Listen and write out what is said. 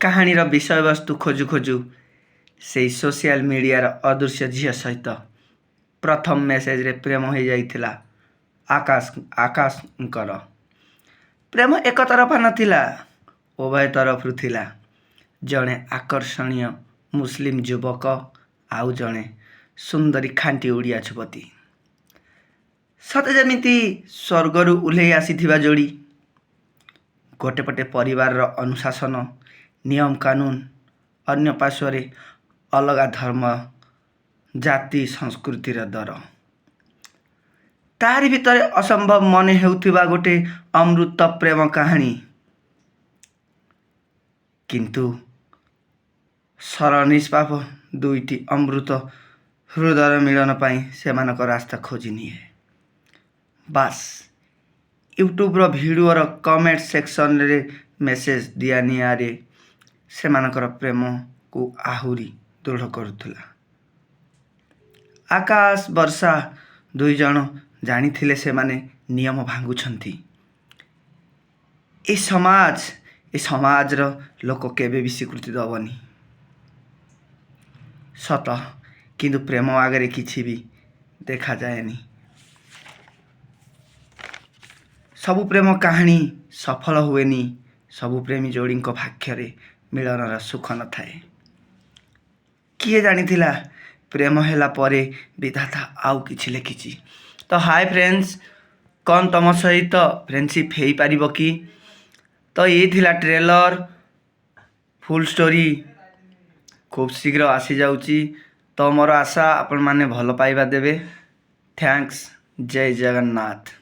କାହାଣୀର ବିଷୟବସ୍ତୁ ଖୋଜୁ ଖୋଜୁ ସେଇ ସୋସିଆଲ ମିଡ଼ିଆର ଅଦୃଶ୍ୟ ଝିଅ ସହିତ ପ୍ରଥମ ମେସେଜରେ ପ୍ରେମ ହୋଇଯାଇଥିଲା ଆକାଶଙ୍କର। ପ୍ରେମ ଏକତରଫା ନଥିଲା, ଉଭୟ ତରଫରୁ ଥିଲା। ଜଣେ ଆକର୍ଷଣୀୟ ମୁସଲିମ ଯୁବକ ଆଉ ଜଣେ ସୁନ୍ଦରୀ ଖାଣ୍ଟି ଓଡ଼ିଆ ଯୁବତୀ। ସତେ ଯେମିତି ସ୍ୱର୍ଗରୁ ଓହ୍ଲେଇ ଆସିଥିବା ଯୋଡ଼ି। ଗୋଟେ ପଟେ ପରିବାରର ଅନୁଶାସନ, ନିୟମ କାନୁନ, ଅନ୍ୟ ପାର୍ଶ୍ୱରେ ଅଲଗା ଧର୍ମ, ଜାତି, ସଂସ୍କୃତିର ଦର। ତାରି ଭିତରେ ଅସମ୍ଭବ ମନେ ହେଉଥିବା ଗୋଟେ ଅମୃତ ପ୍ରେମ କାହାଣୀ। କିନ୍ତୁ ସରଳ ନିଷ୍ପାପ ଦୁଇଟି ଅମୃତ ହୃଦୟର ମିଳନ ପାଇଁ ସେମାନଙ୍କ ରାସ୍ତା ଖୋଜି ନିଏ। ବାସ୍, ୟୁଟ୍ୟୁବର ଭିଡ଼ିଓର କମେଣ୍ଟ ସେକ୍ସନରେ ମେସେଜ ଦିଆନିଆରେ ସେମାନଙ୍କର ପ୍ରେମକୁ ଆହୁରି ଦୃଢ଼ କରୁଥିଲା। ଆକାଶ, ବର୍ଷା ଦୁଇଜଣ ଜାଣିଥିଲେ ସେମାନେ ନିୟମ ଭାଙ୍ଗୁଛନ୍ତି। ଏ ସମାଜର ଲୋକ କେବେ ବି ସ୍ୱୀକୃତି ଦେବନି। ସତ, କିନ୍ତୁ ପ୍ରେମ ଆଗରେ କିଛି ବି ଦେଖାଯାଏନି। ସବୁ ପ୍ରେମ କାହାଣୀ ସଫଳ ହୁଏନି। ସବୁ ପ୍ରେମୀ ଯୋଡ଼ିଙ୍କ ଭାଗ୍ୟରେ ମିଳନର ସୁଖ ନଥାଏ। କିଏ ଜାଣିଥିଲା ପ୍ରେମ ହେଲା ପରେ ବିଧାତା ଆଉ କିଛି ଲେଖିଛି। ତ ହାଇ ଫ୍ରେଣ୍ଡସ୍, କ'ଣ ତମ ସହିତ ଫ୍ରେଣ୍ଡସିପ୍ ହେଇପାରିବ କି? ତ ଇଏ ଥିଲା ଟ୍ରେଲର। ଫୁଲ୍ ଷ୍ଟୋରି ଖୁବ୍ ଶୀଘ୍ର ଆସିଯାଉଛି। ତ ମୋର ଆଶା ଆପଣମାନେ ଭଲ ପାଇବା ଦେବେ। ଥ୍ୟାଙ୍କ୍ସ। ଜୟ ଜଗନ୍ନାଥ।